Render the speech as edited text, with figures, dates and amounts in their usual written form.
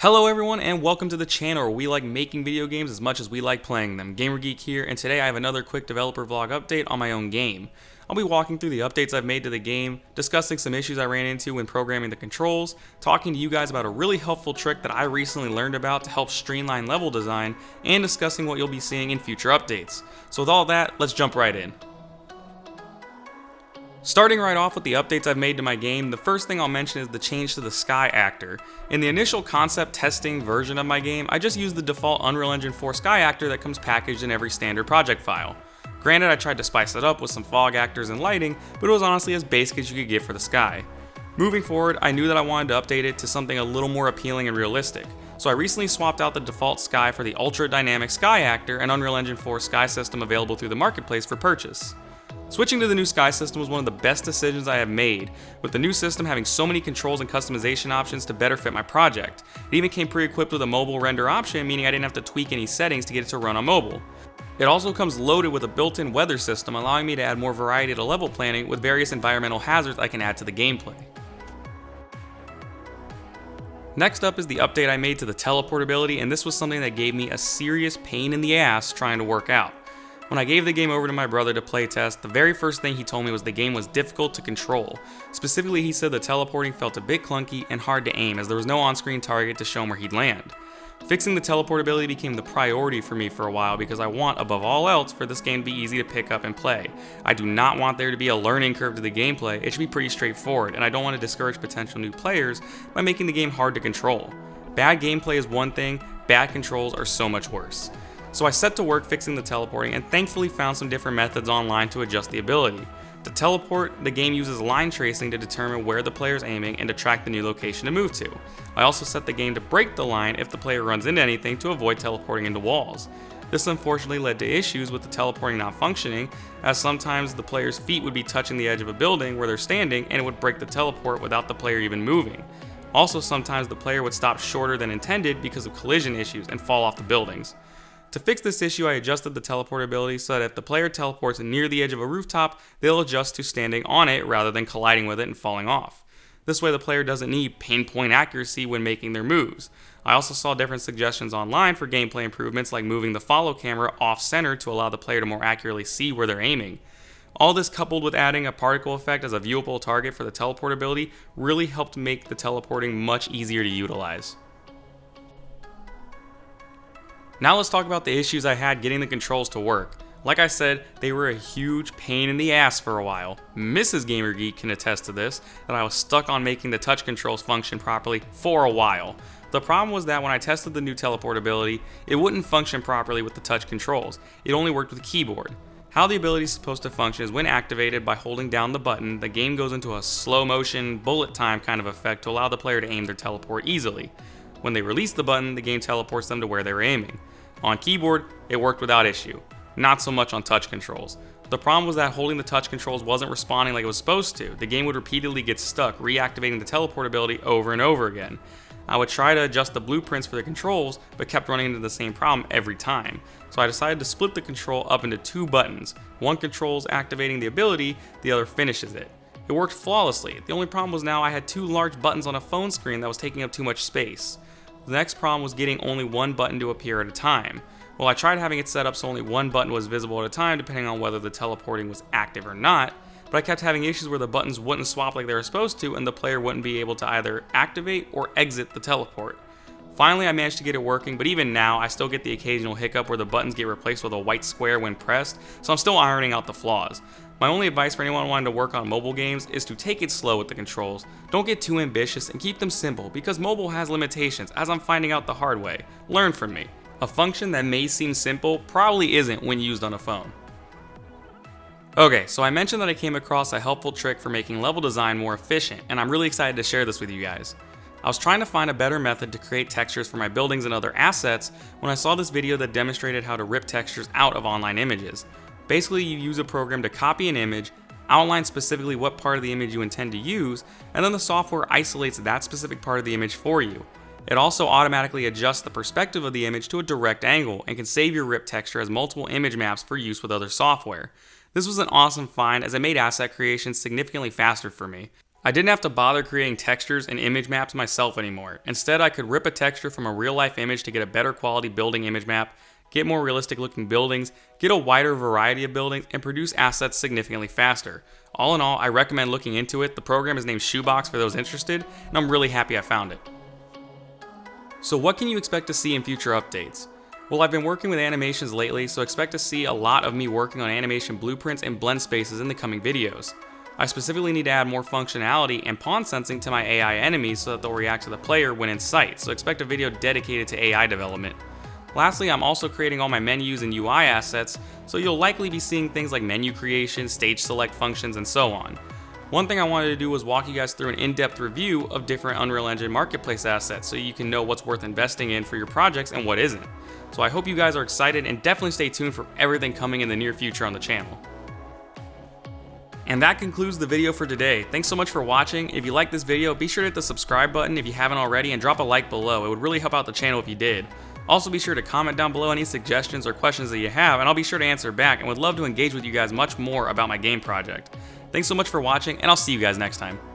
Hello everyone and welcome to the channel where we like making video games as much as we like playing them. GamerGeek here, and today I have another quick developer vlog update on my own game. I'll be walking through the updates I've made to the game, discussing some issues I ran into when programming the controls, talking to you guys about a really helpful trick that I recently learned about to help streamline level design, and discussing what you'll be seeing in future updates. So with all that, let's jump right in. Starting right off with the updates I've made to my game, the first thing I'll mention is the change to the Sky Actor. In the initial concept testing version of my game, I just used the default Unreal Engine 4 Sky Actor that comes packaged in every standard project file. Granted, I tried to spice it up with some fog actors and lighting, but it was honestly as basic as you could get for the sky. Moving forward, I knew that I wanted to update it to something a little more appealing and realistic, so I recently swapped out the default sky for the Ultra Dynamic Sky Actor and Unreal Engine 4 Sky system available through the marketplace for purchase. Switching to the new Sky system was one of the best decisions I have made, with the new system having so many controls and customization options to better fit my project. It even came pre-equipped with a mobile render option, meaning I didn't have to tweak any settings to get it to run on mobile. It also comes loaded with a built-in weather system, allowing me to add more variety to level planning with various environmental hazards I can add to the gameplay. Next up is the update I made to the teleportability, and this was something that gave me a serious pain in the ass trying to work out. When I gave the game over to my brother to playtest, the very first thing he told me was the game was difficult to control. Specifically, he said the teleporting felt a bit clunky and hard to aim as there was no on-screen target to show him where he'd land. Fixing the teleportability became the priority for me for a while because I want, above all else, for this game to be easy to pick up and play. I do not want there to be a learning curve to the gameplay. It should be pretty straightforward, and I don't want to discourage potential new players by making the game hard to control. Bad gameplay is one thing, bad controls are so much worse. So I set to work fixing the teleporting and thankfully found some different methods online to adjust the ability. To teleport, the game uses line tracing to determine where the player is aiming and to track the new location to move to. I also set the game to break the line if the player runs into anything to avoid teleporting into walls. This unfortunately led to issues with the teleporting not functioning, as sometimes the player's feet would be touching the edge of a building where they're standing and it would break the teleport without the player even moving. Also, sometimes the player would stop shorter than intended because of collision issues and fall off the buildings. To fix this issue, I adjusted the teleportability so that if the player teleports near the edge of a rooftop, they'll adjust to standing on it rather than colliding with it and falling off. This way the player doesn't need pinpoint accuracy when making their moves. I also saw different suggestions online for gameplay improvements like moving the follow camera off-center to allow the player to more accurately see where they're aiming. All this coupled with adding a particle effect as a viewable target for the teleportability really helped make the teleporting much easier to utilize. Now let's talk about the issues I had getting the controls to work. Like I said, they were a huge pain in the ass for a while. Mrs. GamerGeek can attest to this, that I was stuck on making the touch controls function properly for a while. The problem was that when I tested the new teleportability, it wouldn't function properly with the touch controls. It only worked with the keyboard. How the ability is supposed to function is when activated by holding down the button, the game goes into a slow motion, bullet time kind of effect to allow the player to aim their teleport easily. When they release the button, the game teleports them to where they were aiming. On keyboard, it worked without issue. Not so much on touch controls. The problem was that holding the touch controls wasn't responding like it was supposed to. The game would repeatedly get stuck, reactivating the teleportability over and over again. I would try to adjust the blueprints for the controls, but kept running into the same problem every time. So I decided to split the control up into two buttons. One controls activating the ability, the other finishes it. It worked flawlessly. The only problem was now I had two large buttons on a phone screen that was taking up too much space. The next problem was getting only one button to appear at a time. Well, I tried having it set up so only one button was visible at a time depending on whether the teleporting was active or not, but I kept having issues where the buttons wouldn't swap like they were supposed to and the player wouldn't be able to either activate or exit the teleport. Finally, I managed to get it working, but even now I still get the occasional hiccup where the buttons get replaced with a white square when pressed, so I'm still ironing out the flaws. My only advice for anyone wanting to work on mobile games is to take it slow with the controls. Don't get too ambitious and keep them simple because mobile has limitations, as I'm finding out the hard way. Learn from me. A function that may seem simple probably isn't when used on a phone. Okay, so I mentioned that I came across a helpful trick for making level design more efficient, and I'm really excited to share this with you guys. I was trying to find a better method to create textures for my buildings and other assets when I saw this video that demonstrated how to rip textures out of online images. Basically, you use a program to copy an image, outline specifically what part of the image you intend to use, and then the software isolates that specific part of the image for you. It also automatically adjusts the perspective of the image to a direct angle and can save your ripped texture as multiple image maps for use with other software. This was an awesome find as it made asset creation significantly faster for me. I didn't have to bother creating textures and image maps myself anymore. Instead, I could rip a texture from a real life image to get a better quality building image map, get more realistic looking buildings, get a wider variety of buildings, and produce assets significantly faster. All in all, I recommend looking into it. The program is named Shoebox for those interested, and I'm really happy I found it. So what can you expect to see in future updates? Well, I've been working with animations lately, so expect to see a lot of me working on animation blueprints and blend spaces in the coming videos. I specifically need to add more functionality and pawn sensing to my AI enemies so that they'll react to the player when in sight, so expect a video dedicated to AI development. Lastly, I'm also creating all my menus and UI assets, so you'll likely be seeing things like menu creation, stage select functions, and so on. One thing I wanted to do was walk you guys through an in-depth review of different Unreal Engine marketplace assets so you can know what's worth investing in for your projects and what isn't. So I hope you guys are excited, and definitely stay tuned for everything coming in the near future on the channel. And that concludes the video for today. Thanks so much for watching. If you like this video, be sure to hit the subscribe button if you haven't already, and drop a like below. It would really help out the channel if you did. Also, be sure to comment down below any suggestions or questions that you have, and I'll be sure to answer back, and would love to engage with you guys much more about my game project. Thanks so much for watching, and I'll see you guys next time.